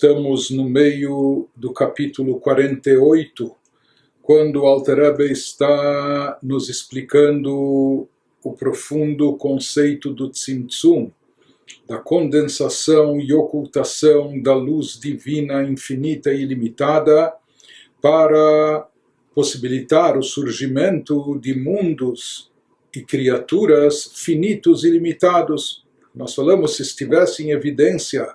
Estamos no meio do capítulo 48, quando o Alter Rebbe está nos explicando o profundo conceito do Tzimtzum, da condensação e ocultação da luz divina infinita e ilimitada para possibilitar o surgimento de mundos e criaturas finitos e limitados. Nós falamos, se estivesse em evidência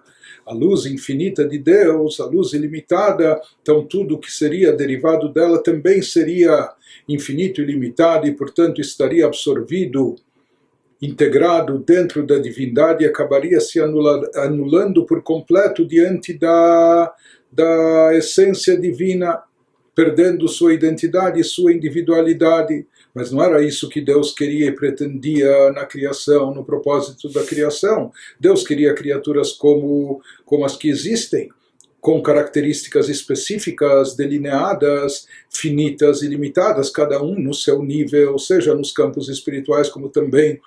a luz infinita de Deus, a luz ilimitada, então tudo que seria derivado dela também seria infinito e limitado e, portanto, estaria absorvido, integrado dentro da divindade e acabaria se anulando por completo diante da essência divina, perdendo sua identidade e sua individualidade. Mas não era isso que Deus queria e pretendia na criação, no propósito da criação. Deus queria criaturas como as que existem, com características específicas, delineadas, finitas e limitadas, cada um no seu nível, seja nos campos espirituais como também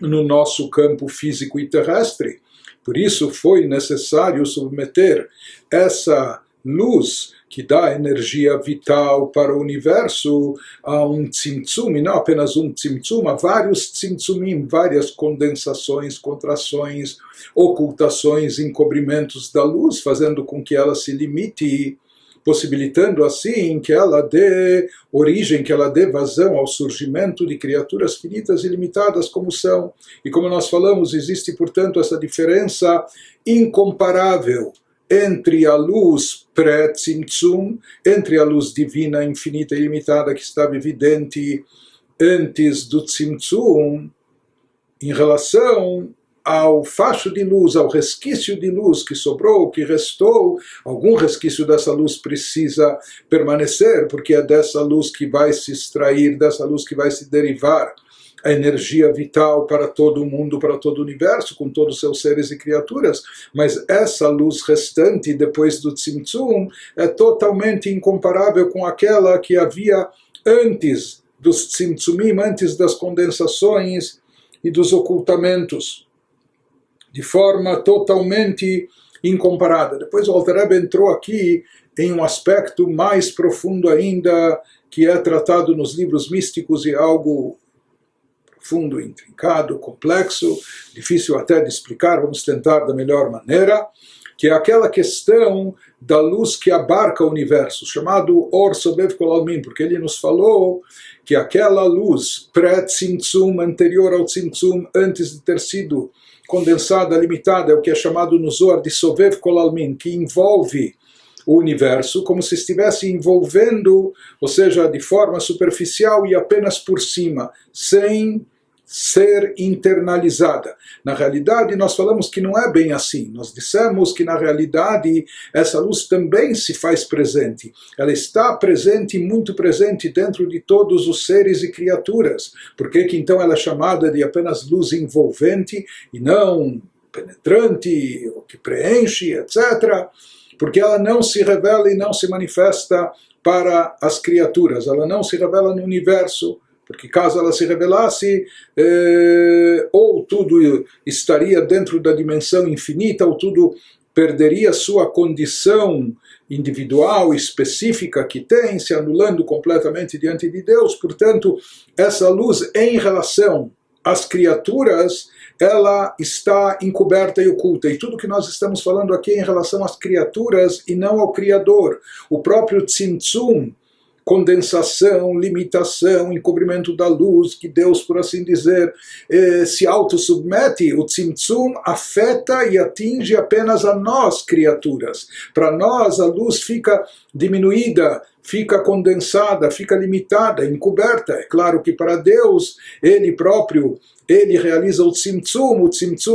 no nosso campo físico e terrestre. Por isso foi necessário submeter essa luz que dá energia vital para o universo a um tzimtzum, e não apenas um tzimtzum, a vários tzimtzumim, várias condensações, contrações, ocultações, encobrimentos da luz, fazendo com que ela se limite, possibilitando assim que ela dê origem, que ela dê vazão ao surgimento de criaturas finitas e limitadas como são. E como nós falamos, existe, portanto, essa diferença incomparável entre a luz pré-tzimtzum, entre a luz divina, infinita e ilimitada que estava evidente antes do tzimtzum, em relação ao facho de luz, ao resquício de luz que sobrou, que restou. Algum resquício dessa luz precisa permanecer, porque é dessa luz que vai se extrair, dessa luz que vai se derivar a energia vital para todo o mundo, para todo o universo, com todos os seus seres e criaturas. Mas essa luz restante, depois do Tzimtzum, é totalmente incomparável com aquela que havia antes dos Tzimtzumim, antes das condensações e dos ocultamentos, de forma totalmente incomparada. Depois o Alter Rebbe entrou aqui em um aspecto mais profundo ainda, que é tratado nos livros místicos e algo profundo, intrincado, complexo, difícil até de explicar, vamos tentar da melhor maneira, que é aquela questão da luz que abarca o universo, chamado Or Sobev Kol Almin, porque ele nos falou que aquela luz pré-tzimtzum, anterior ao tzimtzum, antes de ter sido condensada, limitada, é o que é chamado no Zohar de Sobev Kol Almin, que envolve o universo, como se estivesse envolvendo, ou seja, de forma superficial e apenas por cima, sem ser internalizada. Na realidade, nós falamos que não é bem assim. Nós dissemos que, na realidade, essa luz também se faz presente. Ela está presente, muito presente, dentro de todos os seres e criaturas. Por que então ela é chamada de apenas luz envolvente e não penetrante, ou que preenche, etc., porque ela não se revela e não se manifesta para as criaturas, ela não se revela no universo, porque caso ela se revelasse, ou tudo estaria dentro da dimensão infinita, ou tudo perderia sua condição individual, específica que tem, se anulando completamente diante de Deus. Portanto, essa luz em relação às criaturas, ela está encoberta e oculta. E tudo que nós estamos falando aqui é em relação às criaturas e não ao Criador. O próprio Tzimtzum, condensação, limitação, encobrimento da luz, que Deus, por assim dizer, se autossubmete, o Tzimtzum afeta e atinge apenas a nós, criaturas. Para nós, a luz fica diminuída, fica condensada, fica limitada, encoberta. É claro que para Deus, Ele próprio, Ele realiza o Tzimtzum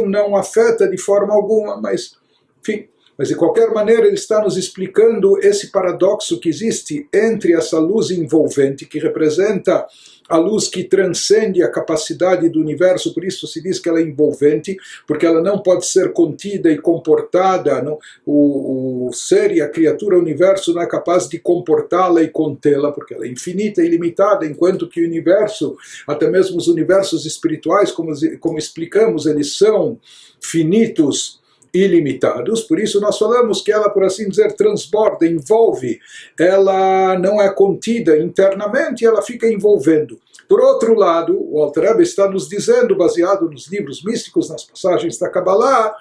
não afeta de forma alguma, mas, enfim. Mas de qualquer maneira ele está nos explicando esse paradoxo que existe entre essa luz envolvente, que representa a luz que transcende a capacidade do universo, por isso se diz que ela é envolvente, porque ela não pode ser contida e comportada, não? O ser e a criatura, o universo, não é capaz de comportá-la e contê-la, porque ela é infinita e ilimitada, enquanto que o universo, até mesmo os universos espirituais, como explicamos, eles são finitos ilimitados, por isso nós falamos que ela, por assim dizer, transborda, envolve, ela não é contida internamente, ela fica envolvendo. Por outro lado, o Alter Rebbe está nos dizendo, baseado nos livros místicos, nas passagens da Kabbalah,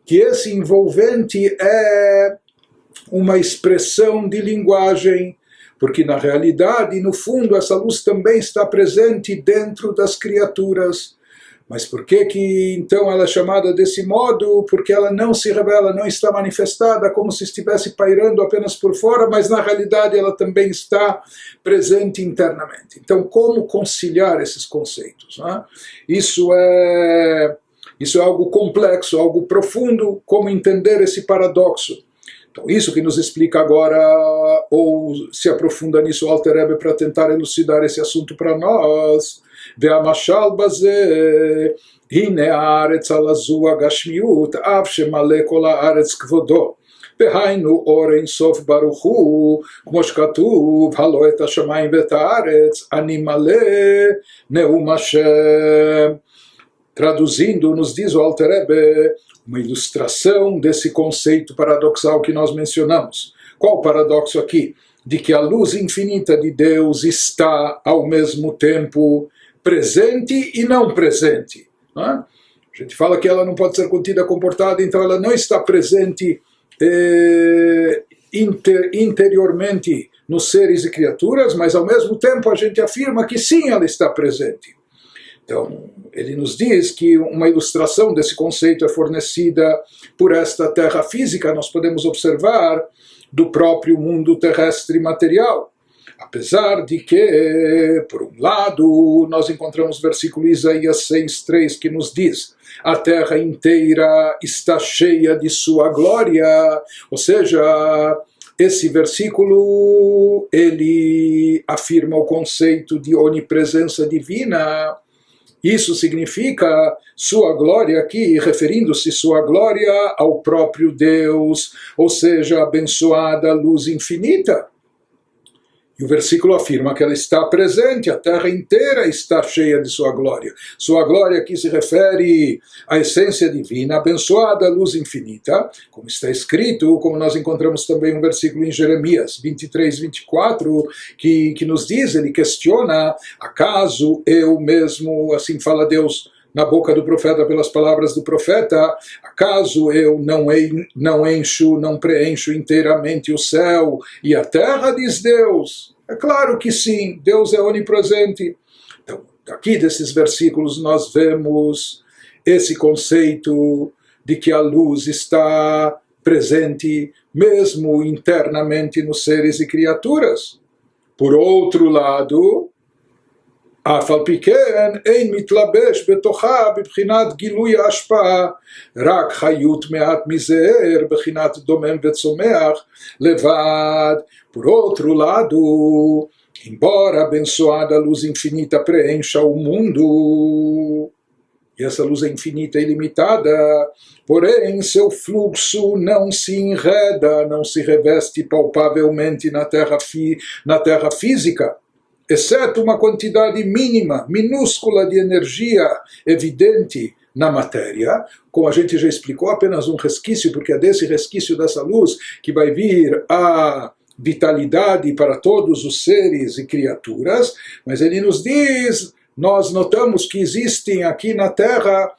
que esse envolvente é uma expressão de linguagem, porque na realidade, no fundo, essa luz também está presente dentro das criaturas. Mas por que então ela é chamada desse modo? Porque ela não se revela, não está manifestada como se estivesse pairando apenas por fora, mas na realidade ela também está presente internamente. Então, como conciliar esses conceitos? Né? Isso é algo complexo, algo profundo, como entender esse paradoxo. Então, isso que nos explica agora, ou se aprofunda nisso o Alter Rebbe para tentar elucidar esse assunto para nós. והמשל בזה, הנה הארץ על הזו הגשמיות, אף שמלא כל הארץ כבודו. והיינו אור אין סוף ברוך הוא, כמו שכתוב, הלא את השמיים ואת הארץ, אני מלא נאום השם. Traduzindo, nos diz o Alter Rebbe, uma ilustração desse conceito paradoxal que nós mencionamos. Qual o paradoxo aqui? De que a luz infinita de Deus está, ao mesmo tempo, presente e não presente. Não é? A gente fala que ela não pode ser contida, comportada, então ela não está presente interiormente nos seres e criaturas, mas ao mesmo tempo a gente afirma que sim, ela está presente. Então, ele nos diz que uma ilustração desse conceito é fornecida por esta terra física, nós podemos observar do próprio mundo terrestre material. Apesar de que, por um lado, nós encontramos o versículo Isaías 6:3 que nos diz: a terra inteira está cheia de sua glória. Ou seja, esse versículo ele afirma o conceito de onipresença divina. Isso significa sua glória aqui, referindo-se sua glória ao próprio Deus, ou seja, abençoada luz infinita. E o versículo afirma que ela está presente, a terra inteira está cheia de sua glória. Sua glória aqui se refere à essência divina, abençoada luz infinita, como está escrito, como nós encontramos também um versículo em Jeremias 23:24, que nos diz, ele questiona, acaso eu mesmo, assim fala Deus, na boca do profeta, pelas palavras do profeta, acaso eu não encho, não preencho inteiramente o céu e a terra, diz Deus? É claro que sim, Deus é onipresente. Então, aqui desses versículos nós vemos esse conceito de que a luz está presente mesmo internamente nos seres e criaturas. Por outro lado, אף על פי כן אין מתלבש בתוכה בבחינת גילוי ההשפעה, רק חיות מעט מזער בבחינת דומם וצומח לבד. Por outro lado, embora abençoada luz infinita preencha o mundo, e essa luz é infinita e ilimitada, porém seu fluxo não se enreda, não se reveste palpavelmente na terra física, exceto uma quantidade mínima, minúscula de energia evidente na matéria, como a gente já explicou, apenas um resquício, porque é desse resquício dessa luz que vai vir a vitalidade para todos os seres e criaturas, mas ele nos diz, nós notamos que existem aqui na Terra,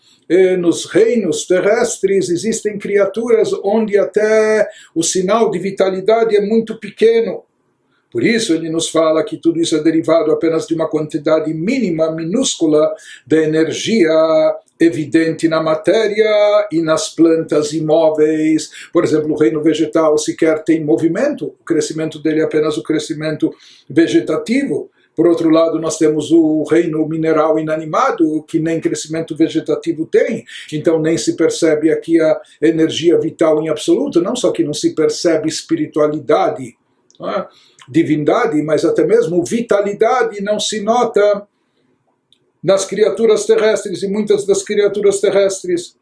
nos reinos terrestres, existem criaturas onde até o sinal de vitalidade é muito pequeno. Por isso ele nos fala que tudo isso é derivado apenas de uma quantidade mínima, minúscula, de energia evidente na matéria e nas plantas imóveis. Por exemplo, o reino vegetal sequer tem movimento, o crescimento dele é apenas o crescimento vegetativo. Por outro lado, nós temos o reino mineral inanimado, que nem crescimento vegetativo tem, então nem se percebe aqui a energia vital em absoluto, não só que não se percebe espiritualidade, não é? Divindade, mas até mesmo vitalidade não se nota nas criaturas terrestres, e muitas das criaturas terrestres.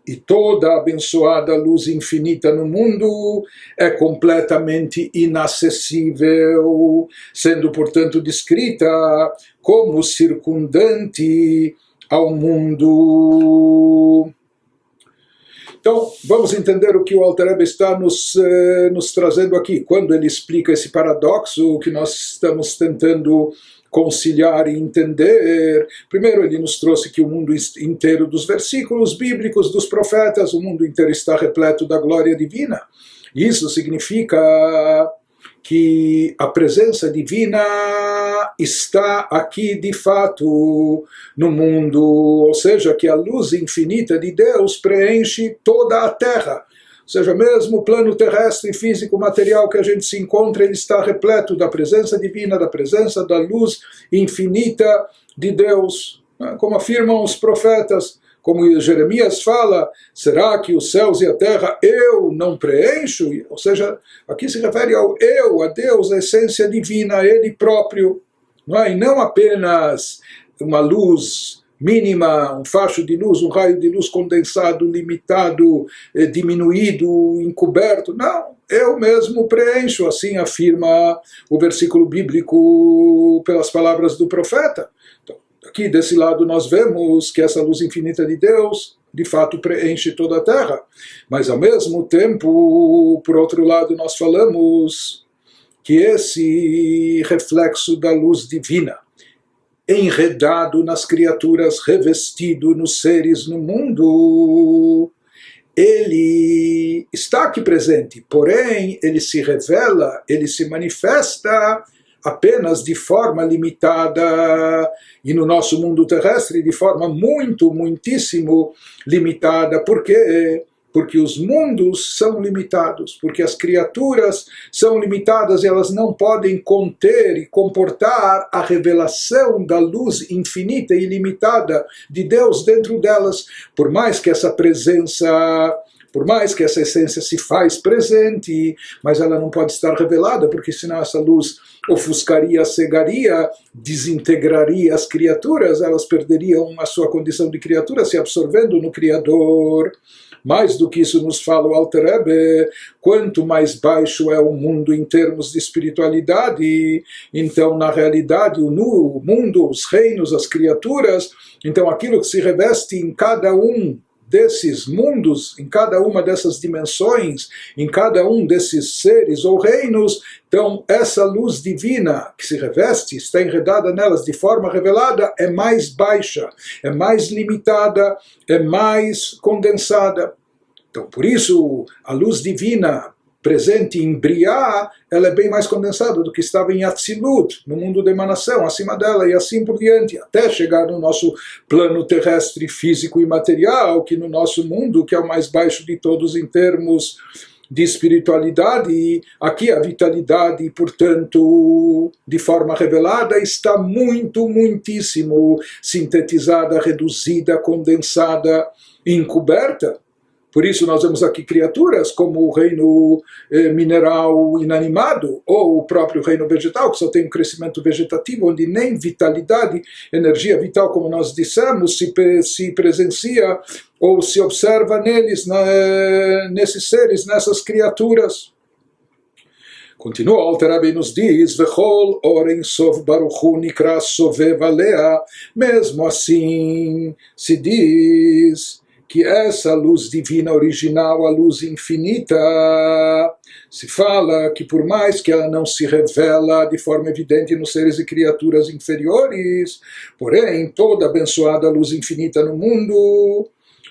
E toda a abençoada luz infinita no mundo é completamente inacessível, sendo, portanto, descrita como circundante ao mundo. Então, vamos entender o que o Alter Rebbe está nos trazendo aqui. Quando ele explica esse paradoxo que nós estamos tentando conciliar e entender, primeiro ele nos trouxe que o mundo inteiro dos versículos bíblicos, dos profetas, o mundo inteiro está repleto da glória divina. Isso significa que a presença divina está aqui de fato no mundo, ou seja, que a luz infinita de Deus preenche toda a Terra. Ou seja, mesmo o plano terrestre, físico, material que a gente se encontra, ele está repleto da presença divina, da presença da luz infinita de Deus. Como afirmam os profetas, como Jeremias fala, será que os céus e a terra eu não preencho? Ou seja, aqui se refere ao eu, a Deus, a essência divina, a Ele próprio. E não apenas uma luz mínima, um facho de luz, um raio de luz condensado, limitado, diminuído, encoberto. Não, eu mesmo preencho, assim afirma o versículo bíblico pelas palavras do profeta. Então, aqui desse lado nós vemos que essa luz infinita de Deus de fato preenche toda a Terra. Mas ao mesmo tempo, por outro lado, nós falamos que esse reflexo da luz divina, enredado nas criaturas, revestido nos seres no mundo, ele está aqui presente, porém ele se revela, ele se manifesta apenas de forma limitada, e no nosso mundo terrestre de forma muitíssimo limitada. Por quê? Porque os mundos são limitados, porque as criaturas são limitadas e elas não podem conter e comportar a revelação da luz infinita e ilimitada de Deus dentro delas. Por mais que essa presença, por mais que essa essência se faz presente, mas ela não pode estar revelada, porque senão essa luz ofuscaria, cegaria, desintegraria as criaturas, elas perderiam a sua condição de criatura, se absorvendo no Criador. Mais do que isso nos fala o Alter Rebbe, quanto mais baixo é o mundo em termos de espiritualidade, então na realidade o mundo, os reinos, as criaturas, então aquilo que se reveste em cada um desses mundos, em cada uma dessas dimensões, em cada um desses seres ou reinos, então essa luz divina que se reveste, está enredada nelas de forma revelada, é mais baixa, é mais limitada, é mais condensada. Então por isso a luz divina presente em Briá, ela é bem mais condensada do que estava em Atzilut, no mundo da emanação, acima dela, e assim por diante, até chegar no nosso plano terrestre, físico e material, que no nosso mundo, que é o mais baixo de todos em termos de espiritualidade, aqui a vitalidade, portanto, de forma revelada, está muitíssimo sintetizada, reduzida, condensada, encoberta. Por isso nós vemos aqui criaturas como o reino mineral inanimado, ou o próprio reino vegetal, que só tem um crescimento vegetativo, onde nem vitalidade, energia vital, como nós dissemos, se presencia ou se observa neles, nesses seres, nessas criaturas. Continua, o Alter Rebbe nos diz, Vechol Oren Sov Baruchu Nikra Sovev Alea, mesmo assim se diz que essa luz divina original, a luz infinita, se fala que por mais que ela não se revela de forma evidente nos seres e criaturas inferiores, porém toda abençoada luz infinita no mundo,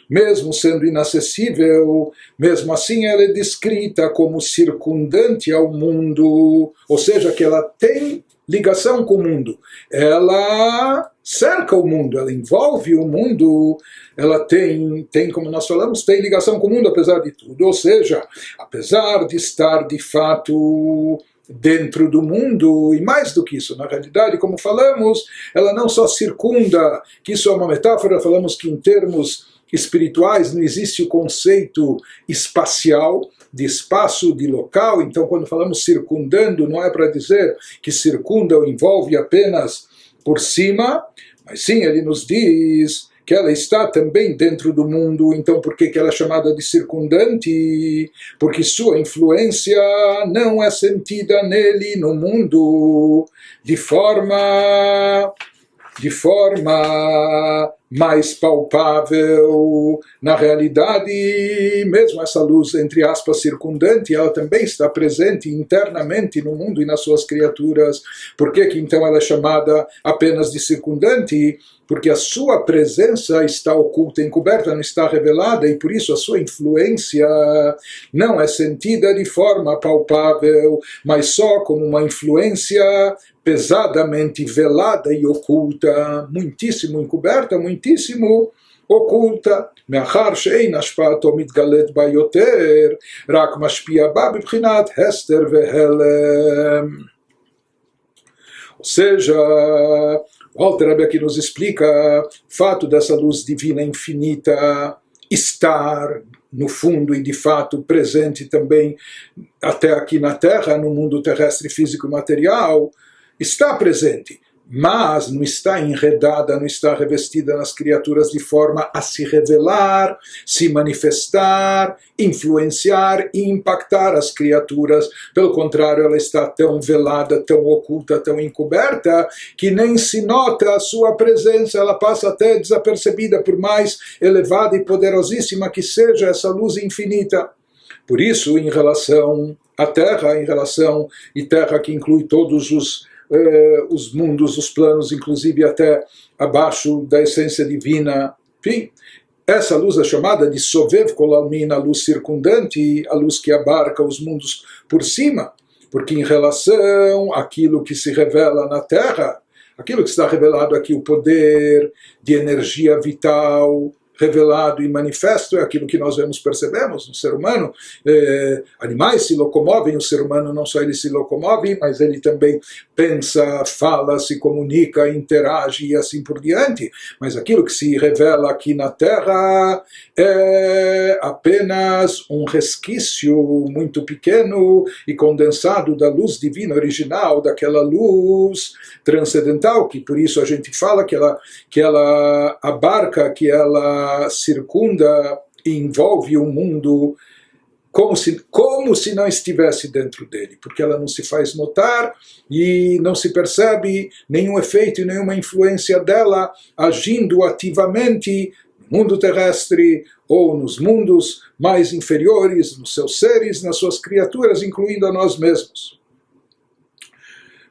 mesmo sendo inacessível, mesmo assim ela é descrita como circundante ao mundo, ou seja, que ela tem ligação com o mundo, ela cerca o mundo, ela envolve o mundo, ela tem, como nós falamos, tem ligação com o mundo apesar de tudo, ou seja, apesar de estar de fato dentro do mundo, e mais do que isso, na realidade, como falamos, ela não só circunda, que isso é uma metáfora, falamos que em termos espirituais não existe o conceito espacial, de espaço, de local, então quando falamos circundando, não é para dizer que circunda ou envolve apenas por cima, mas sim, ele nos diz que ela está também dentro do mundo. Então por que ela é chamada de circundante? Porque sua influência não é sentida nele, no mundo, de forma mais palpável. Na realidade, mesmo essa luz, entre aspas, circundante, ela também está presente internamente no mundo e nas suas criaturas. Por que então ela é chamada apenas de circundante? Porque a sua presença está oculta, encoberta, não está revelada, e por isso a sua influência não é sentida de forma palpável, mas só como uma influência pesadamente velada e oculta, muitíssimo encoberta, muitíssimo oculta. מאחר שאין השפעתו מתגלית בה יותר, רק משפיע בה בבחינת הסתר והלם. Ou seja, o Alter Rebbe aqui nos explica o fato dessa luz divina infinita estar no fundo e de fato presente também até aqui na Terra, no mundo terrestre físico e material, está presente, mas não está enredada, não está revestida nas criaturas de forma a se revelar, se manifestar, influenciar e impactar as criaturas. Pelo contrário, ela está tão velada, tão oculta, tão encoberta, que nem se nota a sua presença, ela passa até desapercebida, por mais elevada e poderosíssima que seja essa luz infinita. Por isso, em relação à Terra, e Terra que inclui todos os mundos, os planos, inclusive até abaixo da essência divina. Enfim, essa luz é chamada de Sovev Kol Almin, a luz circundante, a luz que abarca os mundos por cima, porque em relação àquilo que se revela na Terra, aquilo que está revelado aqui, o poder de energia vital, revelado e manifesto, é aquilo que nós vemos, percebemos no ser humano. Animais se locomovem, o ser humano não só ele se locomove, mas ele também pensa, fala, se comunica, interage e assim por diante. Mas aquilo que se revela aqui na Terra é apenas um resquício muito pequeno e condensado da luz divina original, daquela luz transcendental, que por isso a gente fala que ela abarca, que ela circunda e envolve o mundo como se não estivesse dentro dele, porque ela não se faz notar e não se percebe nenhum efeito e nenhuma influência dela agindo ativamente no mundo terrestre ou nos mundos mais inferiores, nos seus seres, nas suas criaturas, incluindo a nós mesmos.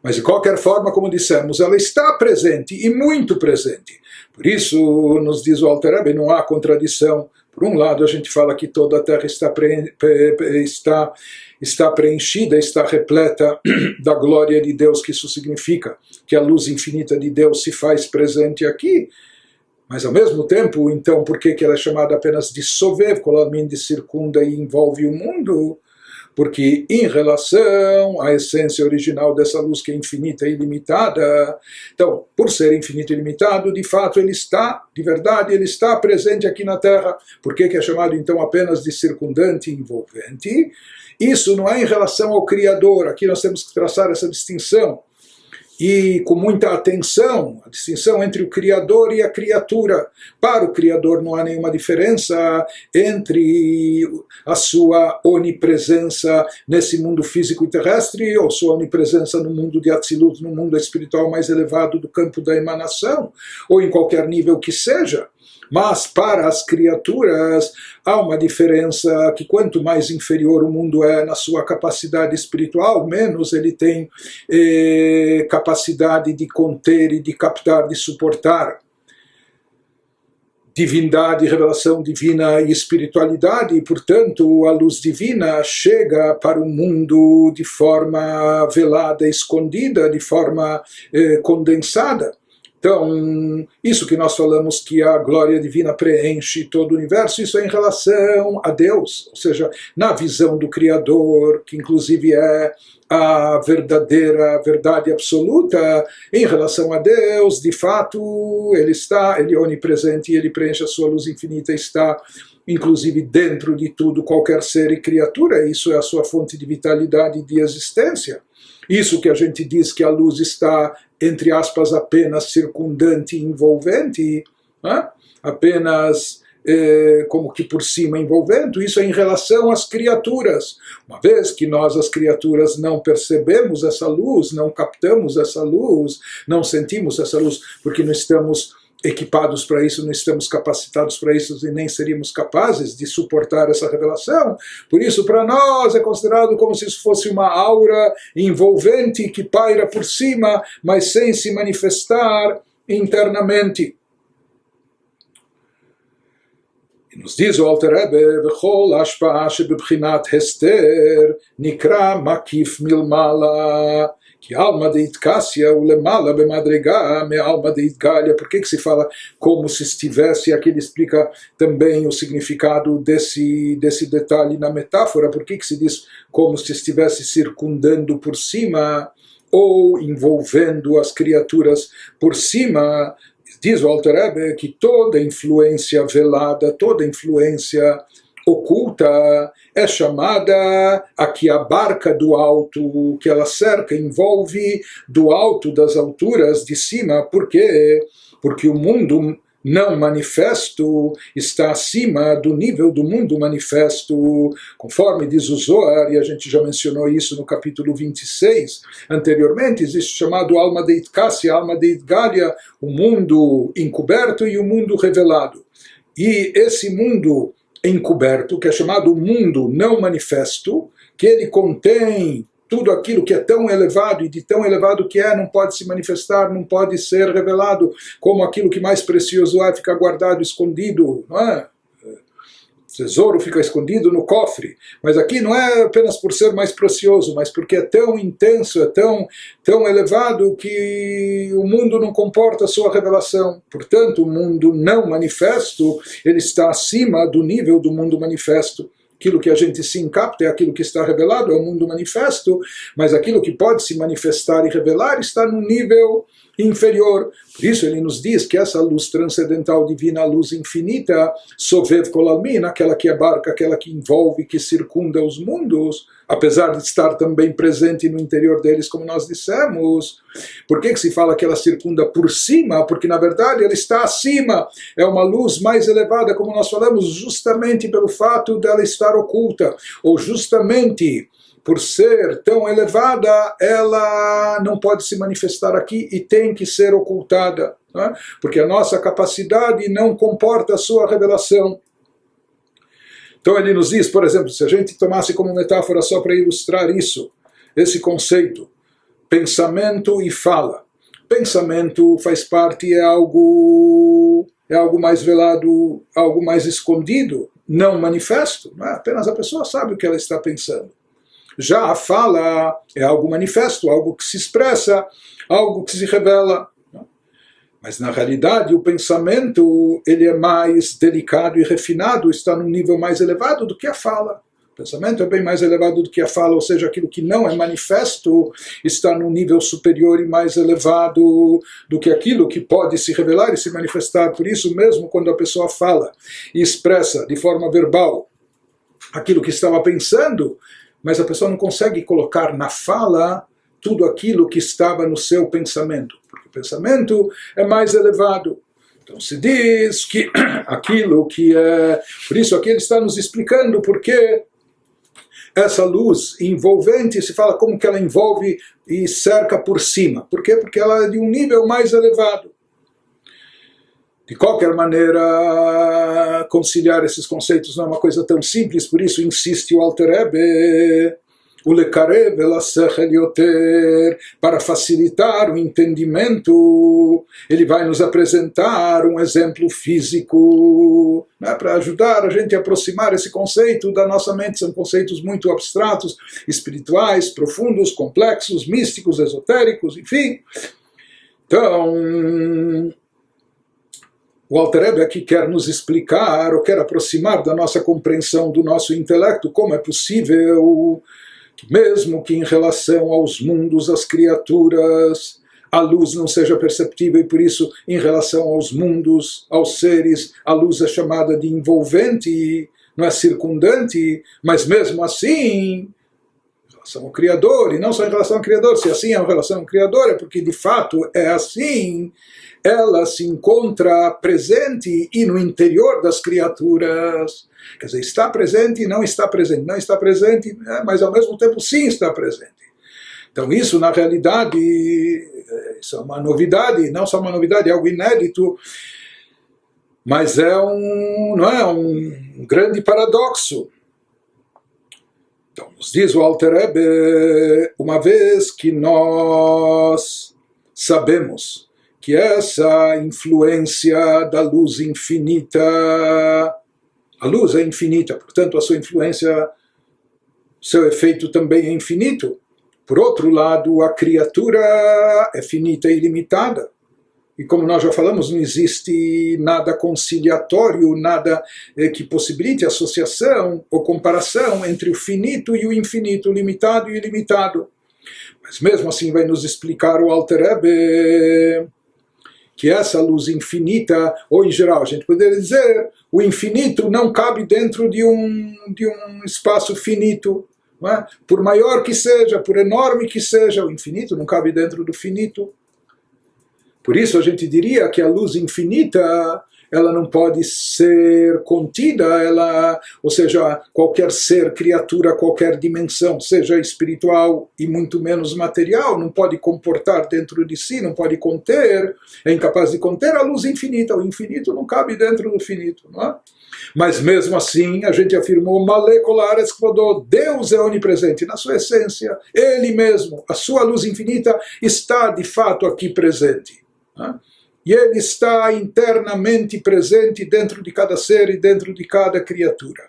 Mas de qualquer forma, como dissemos, ela está presente e muito presente. Por isso, nos diz o Alter Rebbe, não há contradição. Por um lado, a gente fala que toda a Terra está preenchida, está repleta da glória de Deus, que isso significa que a luz infinita de Deus se faz presente aqui. Mas ao mesmo tempo, então, por que ela é chamada apenas de Sovev, Kol Almin, de circunda e envolve o mundo? Porque em relação à essência original dessa luz que é infinita e ilimitada, então, por ser infinito e ilimitado, de fato ele está, de verdade, ele está presente aqui na Terra. Por que é chamado então apenas de circundante e envolvente? Isso não é em relação ao Criador, aqui nós temos que traçar essa distinção. E com muita atenção, a distinção entre o Criador e a criatura. Para o Criador não há nenhuma diferença entre a sua onipresença nesse mundo físico e terrestre ou sua onipresença no mundo de Atzilut, no mundo espiritual mais elevado do campo da emanação, ou em qualquer nível que seja. Mas para as criaturas há uma diferença que quanto mais inferior o mundo é na sua capacidade espiritual, menos ele tem capacidade de conter e de captar, de suportar divindade, revelação divina e espiritualidade, e portanto a luz divina chega para o mundo de forma velada, escondida, de forma condensada. Então, isso que nós falamos que a glória divina preenche todo o universo, isso é em relação a Deus, ou seja, na visão do Criador, que inclusive é a verdadeira verdade absoluta. Em relação a Deus, de fato, ele é onipresente e ele preenche a sua luz infinita, está inclusive dentro de tudo, qualquer ser e criatura, isso é a sua fonte de vitalidade e de existência. Isso que a gente diz que a luz está, entre aspas, apenas circundante e envolvente, né? Apenas como que por cima envolvendo, isso é em relação às criaturas. Uma vez que nós, as criaturas, não percebemos essa luz, não captamos essa luz, não sentimos essa luz, porque não estamos equipados para isso, não estamos capacitados para isso e nem seríamos capazes de suportar essa revelação. Por isso, para nós é considerado como se isso fosse uma aura envolvente que paira por cima, mas sem se manifestar internamente. E nos diz o Alter Rebbe, V'chol hashpa'a shebebchinat hester nikra makif milmala. Que alma de Itkassia, o lemala bemadregá, me alma de Itgalha. Por que se fala como se estivesse? Aqui ele explica também o significado desse detalhe na metáfora. Por que se diz como se estivesse circundando por cima ou envolvendo as criaturas por cima? Diz o Alter Rebbe que toda influência velada, toda influência oculta é chamada a que abarca do alto, que ela cerca, envolve do alto das alturas de cima. Por quê? Porque o mundo não manifesto está acima do nível do mundo manifesto, conforme diz o Zohar, e a gente já mencionou isso no capítulo 26 anteriormente. Existe o chamado alma de Itkassia, alma de Itgalha, o mundo encoberto e o mundo revelado. E esse mundo encoberto, que é chamado mundo não manifesto, que ele contém tudo aquilo que é tão elevado, e de tão elevado que é, não pode se manifestar, não pode ser revelado, como aquilo que mais precioso é, fica guardado, escondido, não é? O tesouro fica escondido no cofre, mas aqui não é apenas por ser mais precioso, mas porque é tão intenso, é tão elevado que o mundo não comporta a sua revelação. Portanto, o mundo não manifesto, ele está acima do nível do mundo manifesto. Aquilo que a gente se encapta é aquilo que está revelado, é o mundo manifesto, mas aquilo que pode se manifestar e revelar está num nível inferior. Por isso ele nos diz que essa luz transcendental divina, a luz infinita, Sovev Kol Almin, aquela que abarca, aquela que envolve, que circunda os mundos, apesar de estar também presente no interior deles, como nós dissemos. Por que se fala que ela circunda por cima? Porque na verdade ela está acima, é uma luz mais elevada, como nós falamos, justamente pelo fato dela estar oculta, ou justamente por ser tão elevada, ela não pode se manifestar aqui e tem que ser ocultada, né? Porque a nossa capacidade não comporta a sua revelação. Então ele nos diz, por exemplo, se a gente tomasse como metáfora só para ilustrar isso, esse conceito, pensamento e fala. Pensamento faz parte, é algo mais velado, algo mais escondido, não manifesto, não é? Apenas a pessoa sabe o que ela está pensando. Já a fala é algo manifesto, algo que se expressa, algo que se revela. Mas na realidade o pensamento ele é mais delicado e refinado, está num nível mais elevado do que a fala. O pensamento é bem mais elevado do que a fala, ou seja, aquilo que não é manifesto está num nível superior e mais elevado do que aquilo que pode se revelar e se manifestar. Por isso mesmo, quando a pessoa fala e expressa de forma verbal aquilo que estava pensando, mas a pessoa não consegue colocar na fala tudo aquilo que estava no seu pensamento, porque o pensamento é mais elevado. Então se diz que aquilo que é... Por isso aqui ele está nos explicando porque essa luz envolvente, se fala como que ela envolve e cerca por cima. Por quê? Porque ela é de um nível mais elevado. De qualquer maneira, conciliar esses conceitos não é uma coisa tão simples, por isso insiste o Alter Rebbe, o lekarev el hasechel yoter, para facilitar o entendimento, ele vai nos apresentar um exemplo físico, né, para ajudar a gente a aproximar esse conceito da nossa mente. São conceitos muito abstratos, espirituais, profundos, complexos, místicos, esotéricos, enfim. Então o Alter Rebbe aqui quer nos explicar, ou quer aproximar da nossa compreensão, do nosso intelecto, como é possível que mesmo que em relação aos mundos, às criaturas, a luz não seja perceptível, e por isso em relação aos mundos, aos seres, a luz é chamada de envolvente, não é circundante, mas mesmo assim, em relação ao Criador, e não só em relação ao Criador, se assim é em relação ao Criador, é porque de fato é assim, ela se encontra presente e no interior das criaturas. Quer dizer, está presente e não está presente. Não está presente, mas ao mesmo tempo sim está presente. Então isso, na realidade, isso é uma novidade, não só uma novidade, é algo inédito, mas não é um grande paradoxo. Então, nos diz o Alter Rebbe, uma vez que nós sabemos que essa influência da luz infinita, a luz é infinita, portanto a sua influência, seu efeito também é infinito. Por outro lado, a criatura é finita e ilimitada. E como nós já falamos, não existe nada conciliatório, nada que possibilite associação ou comparação entre o finito e o infinito, o limitado e o ilimitado. Mas mesmo assim vai nos explicar o Alter Rebbe que essa luz infinita, ou em geral a gente poderia dizer, o infinito não cabe dentro de um espaço finito. Não é? Por maior que seja, por enorme que seja, o infinito não cabe dentro do finito. Por isso a gente diria que a luz infinita, ela não pode ser contida, ou seja, qualquer ser, criatura, qualquer dimensão, seja espiritual e muito menos material, não pode comportar dentro de si, não pode conter, é incapaz de conter a luz infinita. O infinito não cabe dentro do finito, não é? Mas mesmo assim, a gente afirmou, Malekolares Kvodô, Deus é onipresente na sua essência, Ele mesmo, a sua luz infinita está de fato aqui presente. E ele está internamente presente dentro de cada ser e dentro de cada criatura.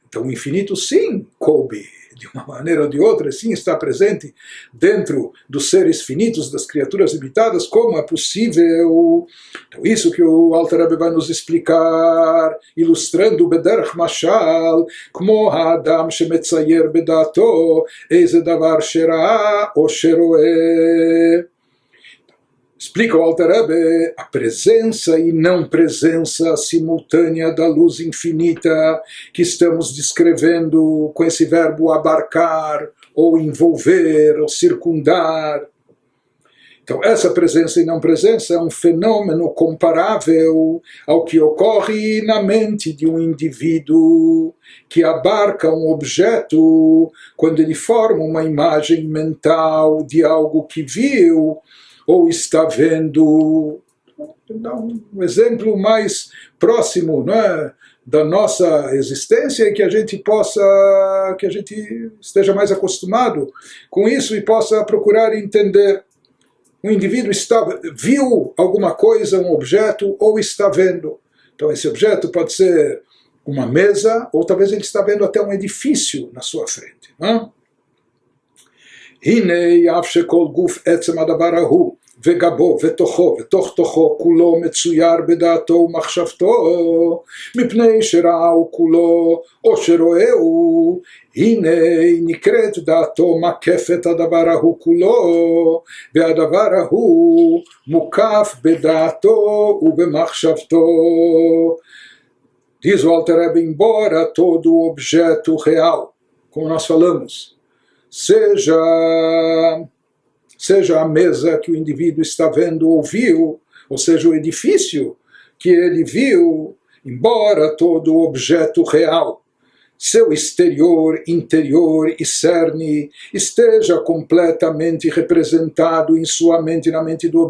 Então o infinito sim coube, de uma maneira ou de outra, sim está presente dentro dos seres finitos, das criaturas limitadas, como é possível. Então isso que o Alter Rebbe vai nos explicar, ilustrando o Bederach Mashal, como Adam shemetzayer bedato, eize davar shera o sheroe. Explica o Alter Rebbe a presença e não presença simultânea da luz infinita que estamos descrevendo com esse verbo abarcar, ou envolver, ou circundar. Então, essa presença e não presença é um fenômeno comparável ao que ocorre na mente de um indivíduo que abarca um objeto quando ele forma uma imagem mental de algo que viu, ou está vendo. Dá um exemplo mais próximo, não é, da nossa existência e que a gente esteja mais acostumado com isso e possa procurar entender. Um indivíduo viu alguma coisa, um objeto, ou está vendo. Então esse objeto pode ser uma mesa, ou talvez ele está vendo até um edifício na sua frente. Não é? הנה אף שכל גוף עצם הדבר ההוא וגבו ותוכו ותוך תוכו כולו מצויר בדעתו ומחשבתו מפני שראהו כולו או שרואהו הנה נקראת דעתו מקפת הדבר ההוא כולו והדבר ההוא מוקף בדעתו ובמחשבתו. Diz o Alter Rebbe, embora todo objeto real, como nós falamos, seja a mesa que o indivíduo está vendo ou viu, ou seja, o edifício que ele viu, embora todo objeto real, seu exterior, interior e cerne esteja completamente representado em sua mente, na mente do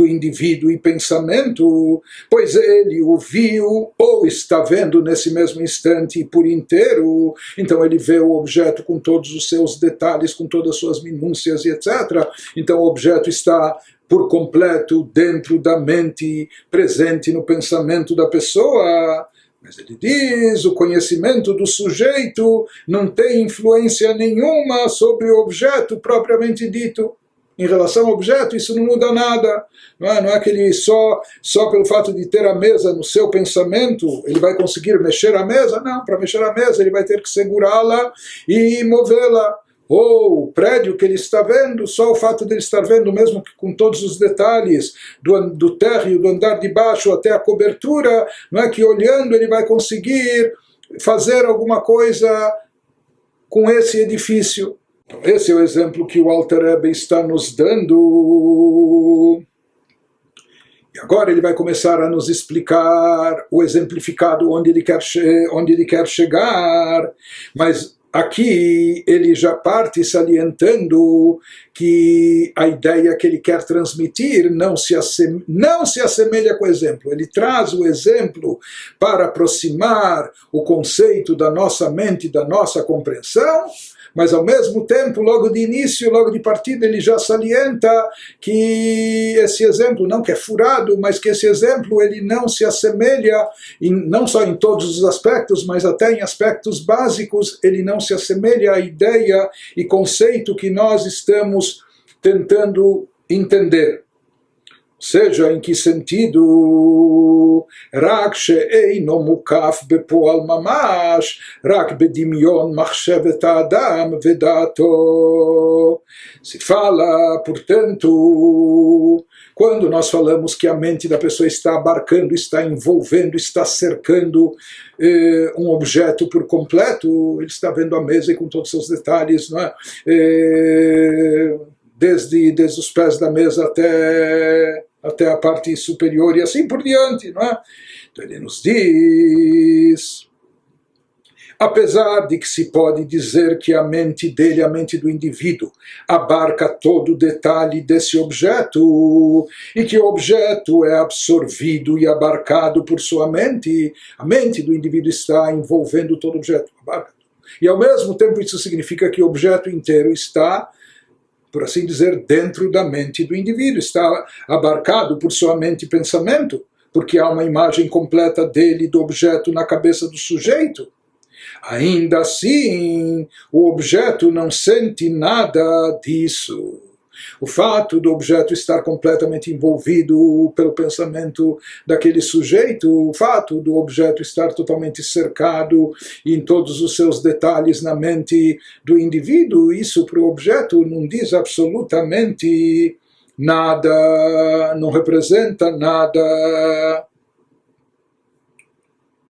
indivíduo e pensamento, pois ele o viu ou está vendo nesse mesmo instante por inteiro, então ele vê o objeto com todos os seus detalhes, com todas as suas minúcias e etc. Então o objeto está por completo dentro da mente, presente no pensamento da pessoa. Mas ele diz, o conhecimento do sujeito não tem influência nenhuma sobre o objeto propriamente dito. Em relação ao objeto, isso não muda nada. Não é que ele só pelo fato de ter a mesa no seu pensamento, ele vai conseguir mexer a mesa. Não, para mexer a mesa ele vai ter que segurá-la e movê-la. Ou o prédio que ele está vendo, só o fato de ele estar vendo, mesmo que com todos os detalhes do térreo, do andar de baixo até a cobertura, não é que olhando ele vai conseguir fazer alguma coisa com esse edifício. Então, esse é o exemplo que o Alter Rebbe está nos dando. E agora ele vai começar a nos explicar o exemplificado onde ele quer chegar, mas aqui ele já parte salientando que a ideia que ele quer transmitir não se assemelha com o exemplo. Ele traz o exemplo para aproximar o conceito da nossa mente, da nossa compreensão, mas ao mesmo tempo, logo de início, logo de partida, ele já salienta que esse exemplo, não que é furado, mas que esse exemplo ele não se assemelha, não só em todos os aspectos, mas até em aspectos básicos, ele não se assemelha à ideia e conceito que nós estamos tentando entender. Seja em que sentido, רק שאינו מוקף בפועל ממש, רק בדמיון מחשבת האדם ודעתו. Se fala, portanto, quando nós falamos que a mente da pessoa está abarcando, está envolvendo, está cercando um objeto por completo, ele está vendo a mesa e com todos os seus detalhes, não é? Desde os pés da mesa até a parte superior e assim por diante, não é? Então ele nos diz, apesar de que se pode dizer que a mente dele, a mente do indivíduo, abarca todo o detalhe desse objeto e que o objeto é absorvido e abarcado por sua mente, a mente do indivíduo está envolvendo todo o objeto, e ao mesmo tempo isso significa que o objeto inteiro está, por assim dizer, dentro da mente do indivíduo, está abarcado por sua mente e pensamento, porque há uma imagem completa dele, do objeto, na cabeça do sujeito. Ainda assim, o objeto não sente nada disso. O fato do objeto estar completamente envolvido pelo pensamento daquele sujeito, o fato do objeto estar totalmente cercado em todos os seus detalhes na mente do indivíduo, isso para o objeto não diz absolutamente nada, não representa nada.